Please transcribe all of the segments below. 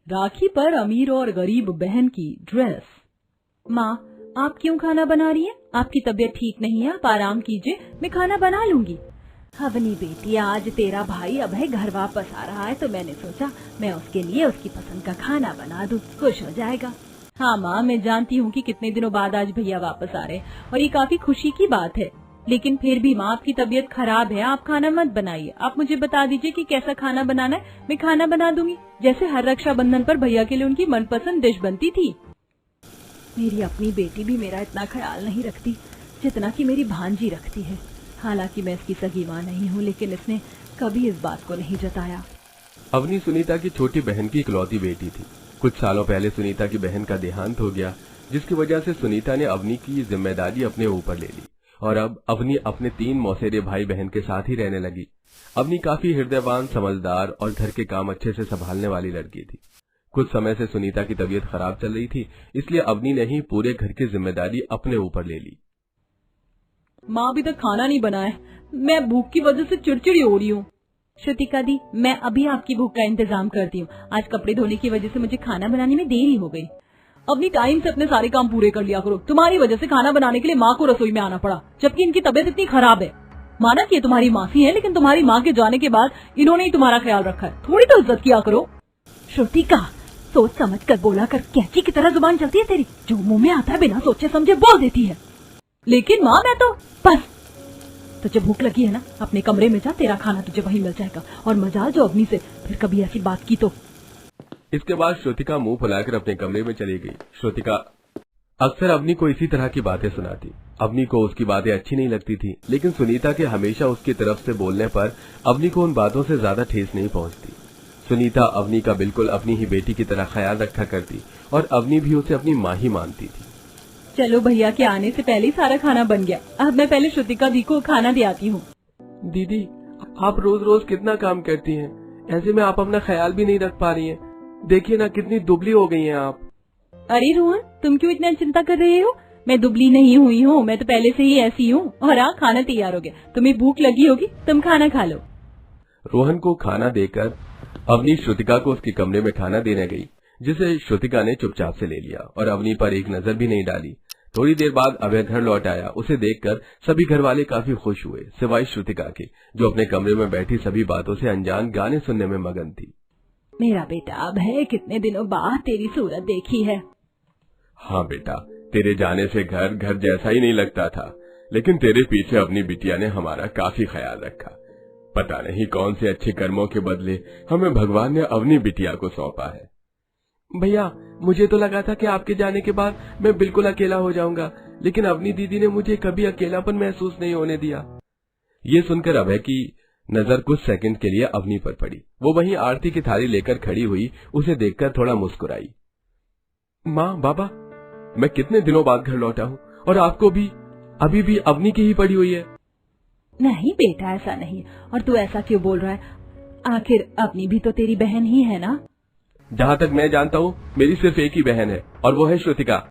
राखी पर अमीर और गरीब बहन की ड्रेस। माँ, आप क्यों खाना बना रही हैं? आपकी तबीयत ठीक नहीं है, आप आराम कीजिए, मैं खाना बना लूंगी। अवनी बेटी, आज तेरा भाई अभय घर वापस आ रहा है तो मैंने सोचा मैं उसके लिए उसकी पसंद का खाना बना दूं, खुश हो जाएगा। हाँ माँ, मैं जानती हूँ कि कितने दिनों बाद आज भैया वापस आ रहे हैं और ये काफी खुशी की बात है, लेकिन फिर भी माँ, आपकी तबीयत खराब है, आप खाना मत बनाइए। आप मुझे बता दीजिए कि कैसा खाना बनाना है, मैं खाना बना दूंगी, जैसे हर रक्षाबंधन पर भैया के लिए उनकी मनपसंद डिश बनती थी। मेरी अपनी बेटी भी मेरा इतना ख्याल नहीं रखती जितना कि मेरी भांजी रखती है। हालांकि मैं इसकी सगी माँ नहीं हूँ, लेकिन इसने कभी इस बात को नहीं जताया। अवनी सुनीता की छोटी बहन की इकलौती बेटी थी। कुछ सालों पहले सुनीता की बहन का देहांत हो गया, जिसकी वजह से सुनीता ने अवनी की जिम्मेदारी अपने ऊपर ले ली और अब अवनी अपने 3 मौसेरे भाई बहन के साथ ही रहने लगी। अवनी काफी हृदयवान, समझदार और घर के काम अच्छे से संभालने वाली लड़की थी। कुछ समय से सुनीता की तबीयत खराब चल रही थी, इसलिए अवनी ने ही पूरे घर की जिम्मेदारी अपने ऊपर ले ली। माँ अभी तक खाना नहीं बनाया, मैं भूख की वजह से चिड़चिड़ी हो रही हूँ। श्रुतिका दी, मैं अभी आपकी भूख का इंतजाम करती हूँ। आज कपड़े धोने की वजह से मुझे खाना बनाने में देरी हो गई। अपनी टाइम से अपने सारे काम पूरे कर लिया करो। तुम्हारी वजह से खाना बनाने के लिए माँ को रसोई में आना पड़ा, जबकि इनकी तबीयत इतनी खराब है। माना कि ये तुम्हारी मासी है, लेकिन तुम्हारी माँ के जाने के बाद इन्होंने ही तुम्हारा ख्याल रखा है। थोड़ी तो इज्जत किया करो। श्रुतिका, सोच समझ कर बोला कर, कैंची की तरह जुबान चलती है तेरी, जो मुंह में आता है बिना सोचे समझे बोल देती है। लेकिन माँ, मैं तो बस, तुझे भूख लगी है ना, अपने कमरे में जा, तेरा खाना तुझे वहीं मिल जाएगा। और मजाल जो अवनी से फिर कभी ऐसी बात की तो। इसके बाद श्रुतिका मुंह फुलाकर अपने कमरे में चली गई। श्रुतिका अक्सर अवनी को इसी तरह की बातें सुनाती। अवनी को उसकी बातें अच्छी नहीं लगती थी, लेकिन सुनीता के हमेशा उसकी तरफ से बोलने पर अवनी को उन बातों से ज्यादा ठेस नहीं पहुंचती। सुनीता अवनी का बिल्कुल अपनी ही बेटी की तरह ख्याल रखा करती और अवनी भी उसे अपनी माँ ही मानती थी। चलो, भैया के आने से पहले ही सारा खाना बन गया। अब मैं पहले श्रुतिका दी को खाना दे आती हूँ। दीदी, आप रोज रोज कितना काम करती हैं, ऐसे में आप अपना ख्याल भी नहीं रख पा रही हैं। देखिए ना, कितनी दुबली हो गई हैं आप। अरे रोहन, तुम क्यों इतना चिंता कर रहे हो? मैं दुबली नहीं हुई हूँ, मैं तो पहले से ही ऐसी हूँ। और हाँ, खाना तैयार हो गया, तुम्हें भूख लगी होगी, तुम खाना खा लो। रोहन को खाना देकर अवनी श्रुतिका को उसके कमरे में खाना देने गई, जिसे श्रुतिका ने चुपचाप से ले लिया और अवनी पर एक नजर भी नहीं डाली। थोड़ी देर बाद अभय घर लौट आया। उसे देखकर सभी घर वाले काफी खुश हुए, सिवाय श्रुतिका के, जो अपने कमरे में बैठी सभी बातों से अनजान गाने सुनने में मगन थी। मेरा बेटा अभय, कितने दिनों बाद तेरी सूरत देखी है। हाँ बेटा, तेरे जाने से घर घर जैसा ही नहीं लगता था, लेकिन तेरे पीछे अपनी बिटिया ने हमारा काफी ख्याल रखा। पता नहीं कौन से अच्छे कर्मों के बदले हमें भगवान ने अवनी बिटिया को सौंपा है। भैया, मुझे तो लगा था कि आपके जाने के बाद मैं बिल्कुल अकेला हो जाऊंगा, लेकिन अवनी दीदी ने मुझे कभी अकेलापन महसूस नहीं होने दिया। ये सुनकर अभय की नजर कुछ सेकंड के लिए अवनी पर पड़ी। वो वहीं आरती की थाली लेकर खड़ी हुई, उसे देखकर थोड़ा मुस्कुराई। माँ, बाबा, मैं कितने दिनों बाद घर लौटा हूँ और आपको भी अभी भी अवनी की ही पड़ी हुई है। नहीं बेटा, ऐसा नहीं। और तू ऐसा क्यों बोल रहा है? आखिर अवनी भी तो तेरी बहन ही है ना। जहाँ तक मैं जानता हूँ मेरी सिर्फ एक ही बहन है, और वो है श्रुतिका।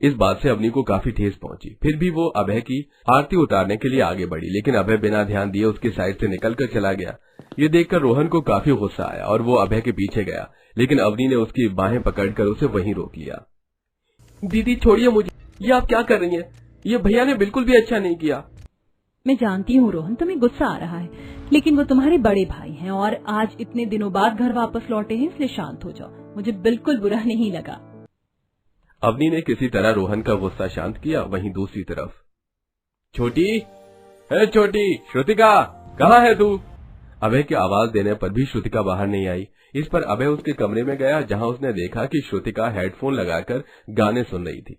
इस बात से अवनी को काफी ठेस पहुंची। फिर भी वो अभय की आरती उतारने के लिए आगे बढ़ी, लेकिन अभय बिना ध्यान दिए उसकी साइड से निकलकर चला गया। ये देखकर रोहन को काफी गुस्सा आया और वो अभय के पीछे गया, लेकिन अवनी ने उसकी बाहें पकड़कर उसे वहीं रोक लिया। दीदी, छोड़िए मुझे, ये आप क्या कर रही हैं? ये भैया ने बिल्कुल भी अच्छा नहीं किया। मैं जानती हूँ रोहन, तुम्हें गुस्सा आ रहा है, लेकिन वो तुम्हारे बड़े भाई हैं और आज इतने दिनों बाद घर वापस लौटे हैं, इसलिए शांत हो जाओ। मुझे बिल्कुल बुरा नहीं लगा। अवनी ने किसी तरह रोहन का गुस्सा शांत किया। वहीं दूसरी तरफ छोटी है, छोटी श्रुतिका, कहाँ है तू? अभय की आवाज देने पर भी श्रुतिका बाहर नहीं आई। इस पर अभय उसके कमरे में गया, जहां उसने देखा कि श्रुतिका हेडफोन लगाकर गाने सुन रही थी।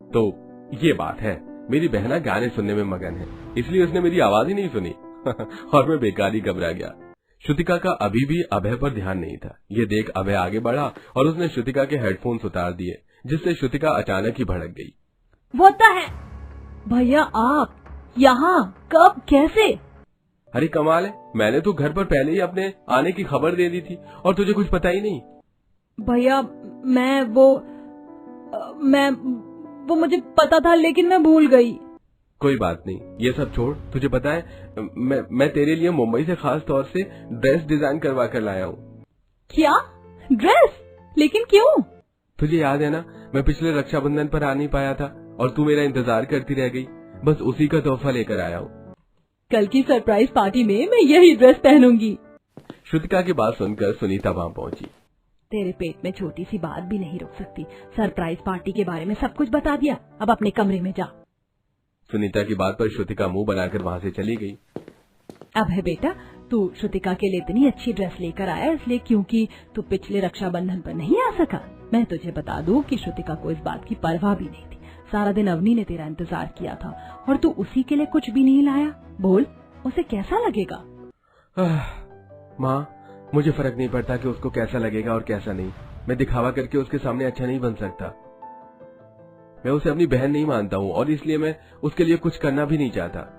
तो ये बात है, मेरी बहना गाने सुनने में मगन है, इसलिए उसने मेरी आवाज ही नहीं सुनी और मैं बेकार ही घबरा गया। श्रुतिका का अभी भी अभय पर ध्यान नहीं था। ये देख अभय आगे बढ़ा और उसने श्रुतिका के हेडफोन्स उतार दिए, जिससे श्रुतिका अचानक ही भड़क गई। वो है भैया, आप यहाँ कब, कैसे? अरे कमाल है, मैंने तो घर पर पहले ही अपने आने की खबर दे दी थी और तुझे कुछ पता ही नहीं। भैया, वो मुझे पता था, लेकिन मैं भूल गई। कोई बात नहीं, ये सब छोड़। तुझे पता है मैं तेरे लिए मुंबई से खास तौर से ड्रेस डिजाइन करवा कर लाया हूँ। क्या? ड्रेस? लेकिन क्यों? तुझे याद है ना, मैं पिछले रक्षाबंधन पर आ नहीं पाया था और तू मेरा इंतजार करती रह गई। बस उसी का तोहफा लेकर आया हूँ। कल की सरप्राइज पार्टी में मैं यही ड्रेस पहनूंगी। श्रुतिका की बात सुनकर सुनीता वहाँ पहुँची। तेरे पेट में छोटी सी बात भी नहीं रुक सकती। सरप्राइज पार्टी के बारे में सब कुछ बता दिया, अब अपने कमरे में जा। सुनीता की बात पर श्रुतिका मुंह बनाकर वहाँ से चली गई। अब है बेटा, तू श्रुतिका के लिए इतनी अच्छी ड्रेस लेकर आया इसलिए क्योंकि तू पिछले रक्षाबंधन पर नहीं आ सका। मैं तुझे बता दूं कि श्रुतिका को इस बात की परवाह भी नहीं थी। सारा दिन अवनी ने तेरा इंतजार किया था और तू उसी के लिए कुछ भी नहीं लाया। बोल, उसे कैसा लगेगा? माँ, मुझे फर्क नहीं पड़ता कि उसको कैसा लगेगा और कैसा नहीं। मैं दिखावा करके उसके सामने अच्छा नहीं बन सकता। मैं उसे अपनी बहन नहीं मानता हूँ और इसलिए मैं उसके लिए कुछ करना भी नहीं चाहता।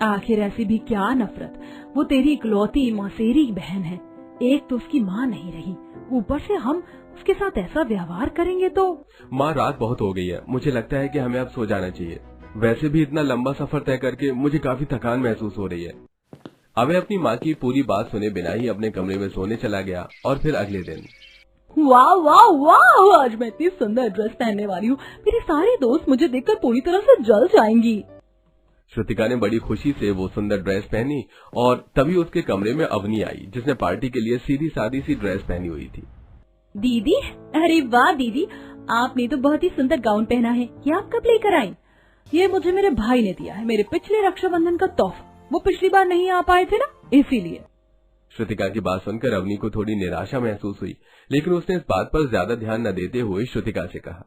आखिर ऐसी भी क्या नफरत? वो तेरी इकलौती मौसेरी बहन है। एक तो उसकी माँ नहीं रही, ऊपर से हम उसके साथ ऐसा व्यवहार करेंगे तो। माँ, रात बहुत हो गई है, मुझे लगता है कि हमें अब सो जाना चाहिए। वैसे भी इतना लंबा सफर तय करके मुझे काफी थकान महसूस हो रही है। अभय अपनी माँ की पूरी बात सुने बिना ही अपने कमरे में सोने चला गया। और फिर अगले दिन, वाह वाह वाह, आज मैं इतनी सुंदर ड्रेस पहनने वाली हूँ। मेरे सारे दोस्त मुझे देखकर पूरी तरह से जल जाएंगी। श्रुतिका ने बड़ी खुशी से वो सुंदर ड्रेस पहनी और तभी उसके कमरे में अवनी आई, जिसने पार्टी के लिए सीधी सादी सी ड्रेस पहनी हुई थी। दीदी, अरे वाह दीदी, आपने तो बहुत ही सुंदर गाउन पहना है। ये आप कब लेकर आई? ये मुझे मेरे भाई ने दिया है, मेरे पिछले रक्षाबंधन का तोहफा। वो पिछली बार नहीं आ पाए थे ना, इसीलिए। श्रुतिका की बात सुनकर अवनी को थोड़ी निराशा महसूस हुई, लेकिन उसने इस बात पर ज्यादा ध्यान न देते हुए श्रुतिका से कहा,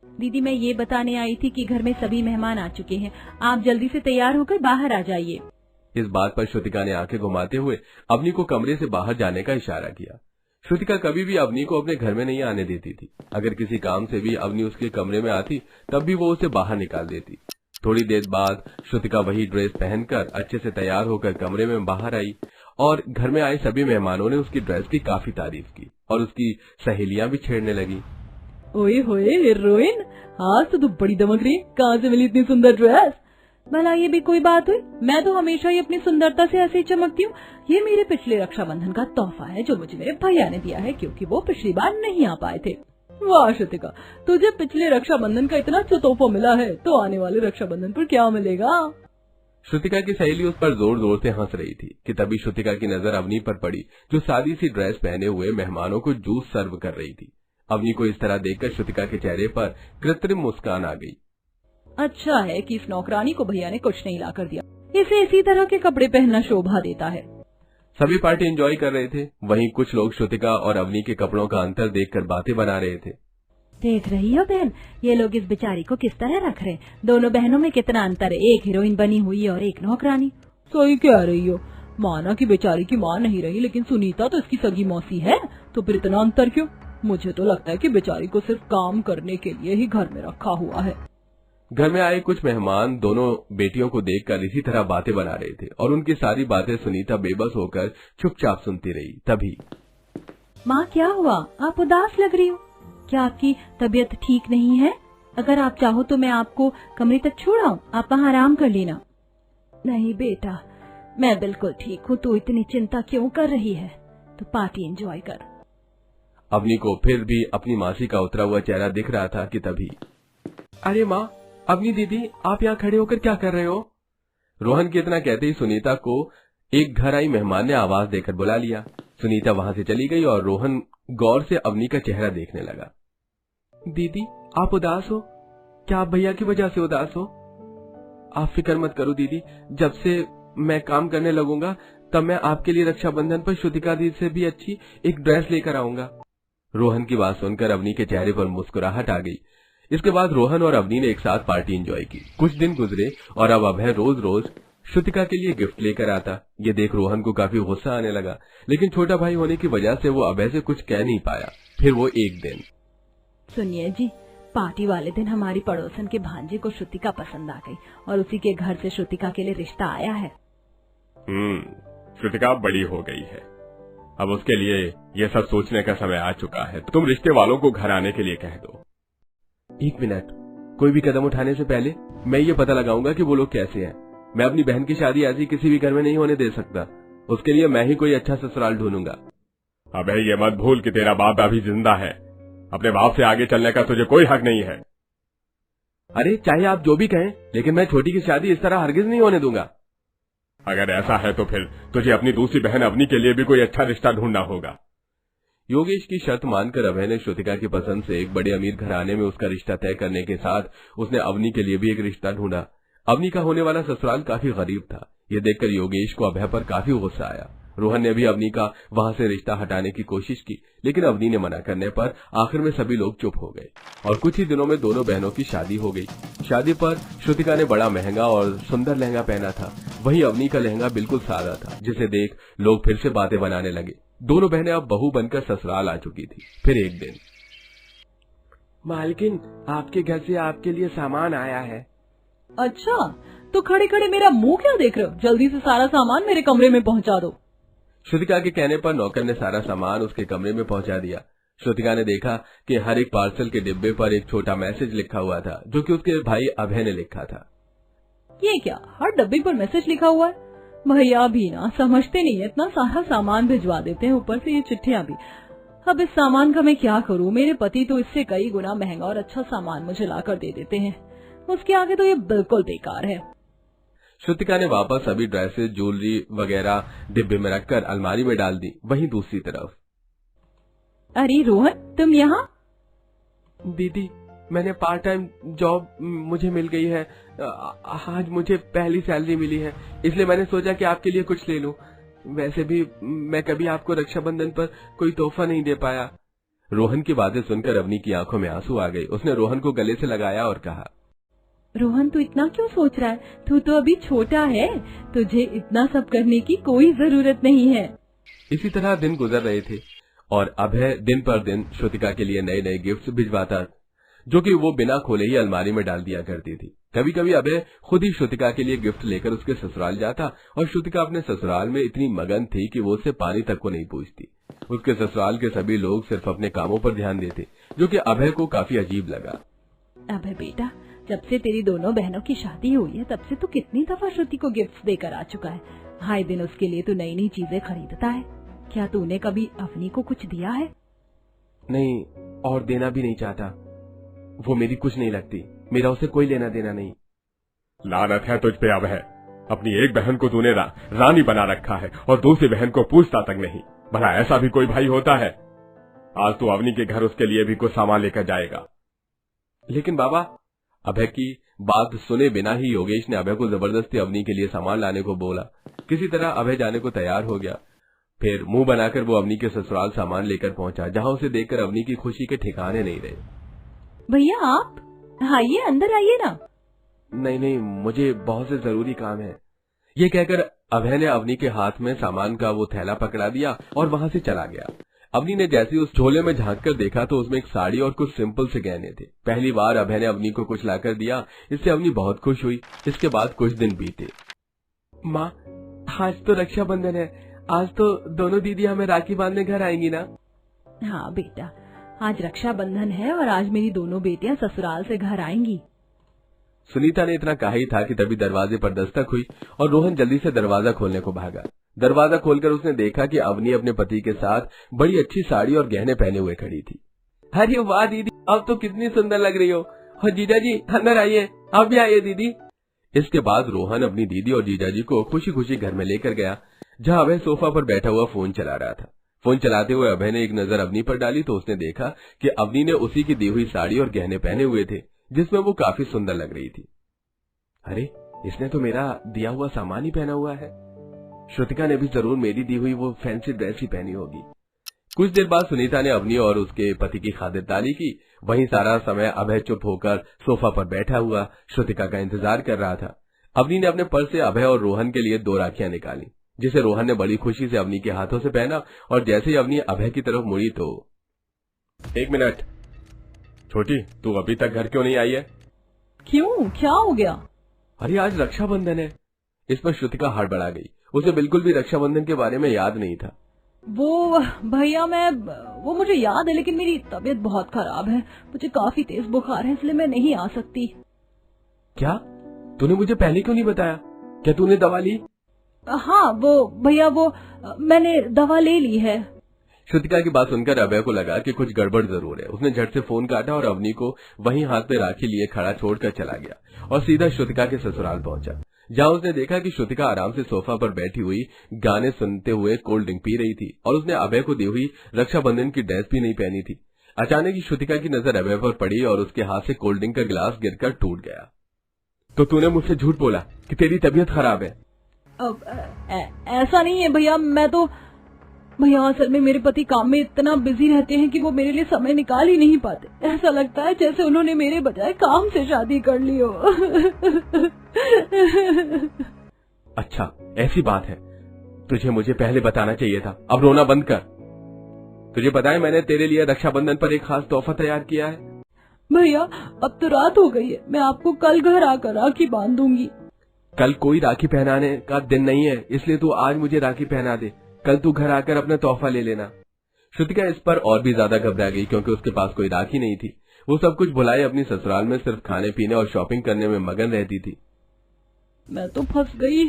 दीदी, मैं ये बताने आई थी कि घर में सभी मेहमान आ चुके हैं। आप जल्दी से तैयार होकर बाहर आ जाइए। इस बात पर श्रुतिका ने आंखें घुमाते हुए अवनी को कमरे से बाहर जाने का इशारा किया। श्रुतिका कभी भी अवनी को अपने घर में नहीं आने देती थी। अगर किसी काम से भी अवनी उसके कमरे में आती तब भी वो उसे बाहर निकाल देती। थोड़ी देर बाद श्रुतिका वही ड्रेस पहनकर अच्छे से तैयार होकर कमरे में बाहर आई और घर में आए सभी मेहमानों ने उसकी ड्रेस की काफी तारीफ की और उसकी सहेलियां भी छेड़ने लगी। ओए होए हीरोइन, आज तो तू बड़ी दमक रही। कहाँ से मिली इतनी सुंदर ड्रेस? भला ये भी कोई बात हुई? मैं तो हमेशा ही अपनी सुंदरता से ऐसे ही चमकती हूँ। ये मेरे पिछले रक्षाबंधन का तोहफा है जो मुझे मेरे भैया ने दिया है क्योंकि वो पिछली बार नहीं आ पाए थे। वाह श्रुतिका, तुझे पिछले रक्षाबंधन का इतना अच्छा तोहफा मिला है तो आने वाले रक्षाबंधन पर क्या मिलेगा? श्रुतिका की सहेली उस पर जोर जोर से हंस रही थी कि तभी श्रुतिका की नजर अवनी पर पड़ी, जो सादी सी ड्रेस पहने हुए मेहमानों को जूस सर्व कर रही थी। अवनी को इस तरह देखकर श्रुतिका के चेहरे पर कृत्रिम मुस्कान आ गई। अच्छा है कि इस नौकरानी को भैया ने कुछ नहीं लाकर दिया। इसे इसी तरह के कपड़े पहनना शोभा देता है। सभी पार्टी एंजॉय कर रहे थे। वहीं कुछ लोग श्रुतिका और अवनी के कपड़ों का अंतर देखकर बातें बना रहे थे। देख रही हो बहन, ये लोग इस बेचारी को किस तरह रख रहे। दोनों बहनों में कितना अंतर है, एक हीरोइन बनी हुई और एक नौकरानी। सही कह रही हो। माना कि बेचारी की माँ नहीं रही, लेकिन सुनीता तो इसकी सगी मौसी है, तो फिर इतना अंतर क्यों? मुझे तो लगता है कि बेचारी को सिर्फ काम करने के लिए ही घर में रखा हुआ है। घर में आए कुछ मेहमान दोनों बेटियों को देखकर इसी तरह बातें बना रहे थे और उनकी सारी बातें सुनीता बेबस होकर चुपचाप सुनती रही। तभी, माँ क्या हुआ? आप उदास लग रही हो। क्या आपकी तबीयत ठीक नहीं है? अगर आप चाहो तो मैं आपको कमरे तक छोड़ाऊं, आप वहाँ आराम कर लेना। नहीं बेटा, मैं बिल्कुल ठीक हूँ। तू इतनी चिंता क्यों कर रही है? तो पार्टी एंजॉय कर। अवनी को फिर भी अपनी मासी का उतरा हुआ चेहरा दिख रहा था कि तभी, अरे माँ, अवनी दीदी, आप यहाँ खड़े होकर क्या कर रहे हो? रोहन के इतना कहते ही सुनीता को एक घर आई मेहमान ने आवाज देकर बुला लिया। सुनीता वहाँ से चली गई और रोहन गौर से अवनी का चेहरा देखने लगा। दीदी, आप उदास हो? क्या आप भैया की वजह से उदास हो? आप फिक्र मत करो दीदी, जब से मैं काम करने लगूंगा तब मैं आपके लिए रक्षाबंधन पर श्रुतिका दी से भी अच्छी एक ड्रेस लेकर आऊंगा। रोहन की बात सुनकर अवनी के चेहरे पर मुस्कुराहट आ गई। इसके बाद रोहन और अवनी ने एक साथ पार्टी एंजॉय की। कुछ दिन गुजरे और अब अभय रोज रोज श्रुतिका के लिए गिफ्ट लेकर आता। ये देख रोहन को काफी गुस्सा आने लगा, लेकिन छोटा भाई होने की वजह से वो अभय से कुछ कह नहीं पाया। फिर वो एक दिन, सुनिए जी, पार्टी वाले दिन हमारी पड़ोसन के भांजे को श्रुतिका पसंद आ गई और उसी के घर से श्रुतिका के लिए रिश्ता आया है। श्रुतिका बड़ी हो गई है, अब उसके लिए ये सब सोचने का समय आ चुका है। तुम रिश्ते वालों को घर आने के लिए कह दो। एक मिनट, कोई भी कदम उठाने से पहले मैं ये पता लगाऊंगा कि वो लोग कैसे हैं। मैं अपनी बहन की शादी ऐसी किसी भी घर में नहीं होने दे सकता। उसके लिए मैं ही कोई अच्छा ससुराल ढूंढूंगा। अबे ये मत भूल कि तेरा बाप अभी जिंदा है। अपने बाप से आगे चलने का तुझे कोई हक नहीं है। अरे चाहे आप जो भी कहें, लेकिन मैं छोटी की शादी इस तरह हरगिज नहीं होने दूंगा। अगर ऐसा है तो फिर तुझे अपनी दूसरी बहन अवनी के लिए भी कोई अच्छा रिश्ता ढूंढना होगा। योगेश की शर्त मानकर अभय ने श्रुतिका की पसंद से एक बड़े अमीर घराने में उसका रिश्ता तय करने के साथ उसने अवनी के लिए भी एक रिश्ता ढूंढा। अवनी का होने वाला ससुराल काफी गरीब था। ये देखकर योगेश को अभय पर काफी गुस्सा आया। रोहन ने भी अवनी का वहां से रिश्ता हटाने की कोशिश की, लेकिन अवनी ने मना करने पर आखिर में सभी लोग चुप हो गए और कुछ ही दिनों में दोनों बहनों की शादी हो गई। शादी पर श्रुतिका ने बड़ा महंगा और सुंदर लहंगा पहना था, वहीं अवनी का लहंगा बिल्कुल सादा था, जिसे देख लोग फिर से बातें बनाने लगे। दोनों बहनें अब बहू बनकर ससुराल आ चुकी थी। फिर एक दिन, मालकिन आपके घर से आपके लिए सामान आया है। अच्छा, तो खड़े खड़े मेरा मुंह क्या देख रहे हो? जल्दी से सारा सामान मेरे कमरे में पहुंचा दो। श्रुतिका के कहने पर नौकर ने सारा सामान उसके कमरे में पहुंचा दिया। श्रुतिका ने देखा कि हर एक पार्सल के डिब्बे पर एक छोटा मैसेज लिखा हुआ था, जो कि उसके भाई अभय ने लिखा था। ये क्या, हर डब्बे पर मैसेज लिखा हुआ है? भैया भी ना समझते नहीं है, इतना सारा सामान भिजवा देते हैं, ऊपर से ये चिट्ठियां भी। अब इस सामान का मैं क्या करूं? मेरे पति तो इससे कई गुना महंगा और अच्छा सामान मुझे लाकर दे देते हैं, उसके आगे तो ये बिल्कुल बेकार है। श्रुतिका ने वापस सभी ड्रेसेस, ज्वेलरी वगैरह डिब्बे में रखकर अलमारी में डाल दी। वहीं दूसरी तरफ, अरे रोहन, तुम यहाँ? दीदी, मैंने पार्ट टाइम जॉब मुझे मिल गई है। आज मुझे पहली सैलरी मिली है, इसलिए मैंने सोचा कि आपके लिए कुछ ले लूं। वैसे भी मैं कभी आपको रक्षाबंधन पर कोई तोहफा नहीं दे पाया। रोहन की बातें सुनकर अवनी की आंखों में आंसू आ गए। उसने रोहन को गले से लगाया और कहा, रोहन, तू इतना क्यों सोच रहा है? तू तो अभी छोटा है, तुझे इतना सब करने की कोई जरूरत नहीं है। इसी तरह दिन गुजर रहे थे और अभय दिन पर दिन श्रुतिका के लिए नए नए गिफ्ट्स भिजवाता, जो कि वो बिना खोले ही अलमारी में डाल दिया करती थी। कभी कभी अभय खुद ही श्रुतिका के लिए गिफ्ट लेकर उसके ससुराल जाता और श्रुतिका अपने ससुराल में इतनी मगन थी कि वो उससे पानी तक को नहीं पूछती। उसके ससुराल के सभी लोग सिर्फ अपने कामों पर ध्यान देते, जो कि अभय को काफी अजीब लगा। अभय बेटा, जब से तेरी दोनों बहनों की शादी हुई है, तब से तू कितनी दफा श्रुति को गिफ्ट्स देकर आ चुका है। हाय दिन उसके लिए तू नई नई चीजें खरीदता है। क्या तूने कभी अवनी को कुछ दिया है? नहीं, और देना भी नहीं चाहता। वो मेरी कुछ नहीं लगती, मेरा उसे कोई लेना देना नहीं। लानत है तुझ पे अभय, अपनी एक बहन को तूने रानी बना रखा है और दूसरी बहन को पूछता तक नहीं। भला ऐसा भी कोई भाई होता है? आज तू अवनी के घर उसके लिए भी कुछ सामान लेकर जाएगा। लेकिन बाबा, अभय की बात सुने बिना ही योगेश ने अभय को जबरदस्ती अवनी के लिए सामान लाने को बोला। किसी तरह अभय जाने को तैयार हो गया। फिर मुंह बनाकर वो अवनी के ससुराल सामान लेकर पहुंचा, जहां उसे देखकर अवनी की खुशी के ठिकाने नहीं रहे। भैया आप आइए, अंदर आइए ना। नहीं नहीं, मुझे बहुत से जरूरी काम है। ये कहकर अभय ने अवनी के हाथ में सामान का वो थैला पकड़ा दिया और वहां से चला गया। अवनी ने जैसे उस झोले में झांककर देखा तो उसमें एक साड़ी और कुछ सिंपल से गहने थे। पहली बार अभय ने अवनी को कुछ लाकर दिया, इससे अवनी बहुत खुश हुई। इसके बाद कुछ दिन बीते। माँ, आज तो रक्षाबंधन है, आज तो दोनों दीदी हमें राखी बांधने घर आएंगी ना? हाँ बेटा, आज रक्षाबंधन है और आज मेरी दोनों बेटियां ससुराल से घर आएंगी। सुनीता ने इतना कहा ही था कि तभी दरवाजे पर दस्तक हुई और रोहन जल्दी से दरवाजा खोलने को भागा। दरवाजा खोलकर उसने देखा कि अवनी अपने पति के साथ बड़ी अच्छी साड़ी और गहने पहने हुए खड़ी थी। अरे वाह दीदी, अब तो कितनी सुंदर लग रही हो। और जीजा जी अंदर आइए, आप भी आइए दीदी। इसके बाद रोहन अपनी दीदी और जीजा जी को खुशी खुशी घर में लेकर गया, जहाँ अभय सोफा पर बैठा हुआ फोन चला रहा था। फोन चलाते हुए अभय ने एक नजर अवनी पर डाली तो उसने देखा कि अवनी ने उसी की दी हुई साड़ी और गहने पहने हुए थे, जिसमें वो काफी सुंदर लग रही थी। अरे, इसने तो मेरा दिया हुआ सामान ही पहना हुआ है। श्रुतिका ने भी जरूर मेरी दी हुई वो फैंसी ड्रेस ही पहनी होगी। कुछ देर बाद सुनीता ने अवनी और उसके पति की खातिरदारी की। वहीं सारा समय अभय चुप होकर सोफा पर बैठा हुआ श्रुतिका का इंतजार कर रहा था। अवनी ने अपने पर्स से अभय और रोहन के लिए 2 राखियां निकाली, जिसे रोहन ने बड़ी खुशी से अवनी के हाथों से पहना। और जैसे ही अवनी अभय की तरफ मुड़ी तो, 1 मिनट छोटी, तू अभी तक घर क्यों नहीं आई है? क्यों, क्या हो गया? अरे आज रक्षाबंधन है। इस पर श्रुतिका हड़बड़ा गई। उसे बिल्कुल भी रक्षाबंधन के बारे में याद नहीं था। वो भैया, वो मुझे याद है, लेकिन मेरी तबीयत बहुत खराब है, मुझे काफी तेज बुखार है, इसलिए मैं नहीं आ सकती। क्या? तूने मुझे पहले क्यों नहीं बताया? क्या तूने दवा ली? हाँ वो भैया, वो मैंने दवा ले ली है। श्रुतिका की बात सुनकर अभय को लगा कि कुछ गड़बड़ जरूर है। उसने झट से फोन काटा और अवनी को वहीं हाथ में राखी लिए खड़ा छोड़कर चला गया और सीधा श्रुतिका के ससुराल पहुंचा, जहां उसने देखा कि श्रुतिका आराम से सोफा पर बैठी हुई गाने सुनते हुए कोल्ड ड्रिंक पी रही थी और उसने अभय को दी हुई रक्षाबंधन की ड्रेस भी नहीं पहनी थी। अचानक ही श्रुतिका की नजर अभय पर पड़ी और उसके हाथ से कोल्ड ड्रिंक का गिलास गिरकर टूट गया। तो तूने मुझसे झूठ बोला कि तेरी तबीयत खराब है? ऐसा नहीं है भैया, भैया असल में मेरे पति काम में इतना बिजी रहते हैं कि वो मेरे लिए समय निकाल ही नहीं पाते। ऐसा लगता है जैसे उन्होंने मेरे बजाय काम से शादी कर ली हो। अच्छा ऐसी बात है, तुझे मुझे पहले बताना चाहिए था। अब रोना बंद कर। तुझे पता है मैंने तेरे लिए रक्षाबंधन पर एक खास तोहफा तैयार किया है। भैया अब तो रात हो गई है, मैं आपको कल घर आकर राखी बांध दूंगी। कल कोई राखी पहनाने का दिन नहीं है, इसलिए तू आज मुझे राखी पहना दे। कल तू घर आकर अपना तोहफा ले लेना। श्रुतिका इस पर और भी ज्यादा घबरा गई क्योंकि उसके पास कोई राखी नहीं थी। वो सब कुछ भुलाए अपनी ससुराल में सिर्फ खाने पीने और शॉपिंग करने में मगन रहती थी। मैं तो फंस गई,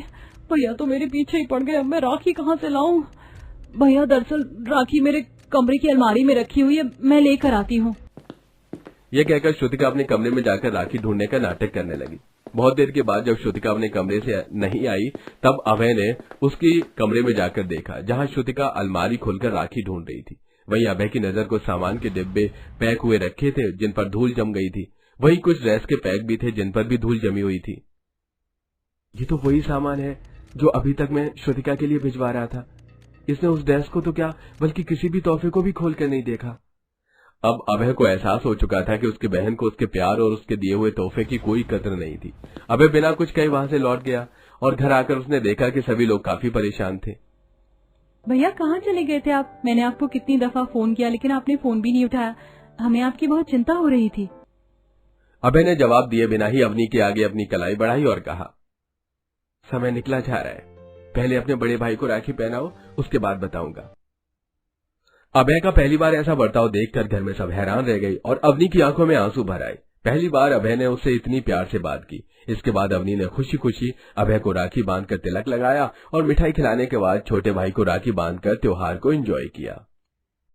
भैया तो मेरे पीछे ही पड़ गए। अब मैं राखी कहाँ से लाऊं? भैया दरअसल राखी मेरे कमरे की अलमारी में रखी हुई है, मैं लेकर आती हूँ। यह कहकर श्रुतिका अपने कमरे में जाकर राखी ढूंढने का नाटक करने लगी। बहुत देर के बाद जब श्रुतिका अपने कमरे से नहीं आई तब अभय ने उसकी कमरे में जाकर देखा, जहां श्रुतिका अलमारी खोलकर राखी ढूंढ रही थी। वहीं अभय की नजर को सामान के डिब्बे पैक हुए रखे थे जिन पर धूल जम गई थी। वहीं कुछ ड्रेस के पैक भी थे जिन पर भी धूल जमी हुई थी। ये तो वही सामान है जो अभी तक मैं श्रुतिका के लिए भिजवा रहा था। इसने उस ड्रेस को तो क्या बल्कि किसी भी तोहफे को भी खोल कर नहीं देखा। अब अभय को एहसास हो चुका था कि उसकी बहन को उसके प्यार और उसके दिए हुए तोहफे की कोई कदर नहीं थी। अभय बिना कुछ कहे वहां से लौट गया और घर आकर उसने देखा कि सभी लोग काफी परेशान थे। भैया कहाँ चले गए थे आप? मैंने आपको कितनी दफा फोन किया लेकिन आपने फोन भी नहीं उठाया। हमें आपकी बहुत चिंता हो रही थी। अभय ने जवाब दिए बिना ही अवनी के आगे अपनी कलाई बढ़ाई और कहा, समय निकला जा रहा है, पहले अपने बड़े भाई को राखी पहनाओ, उसके बाद बताऊंगा। अभय का पहली बार ऐसा बर्ताव देखकर घर में सब हैरान रह गई और अवनी की आंखों में आंसू भर आए। पहली बार अभय ने उससे इतनी प्यार से बात की। इसके बाद अवनी ने खुशी खुशी अभय को राखी बांधकर तिलक लगाया और मिठाई खिलाने के बाद छोटे भाई को राखी बांधकर त्योहार को एंजॉय किया।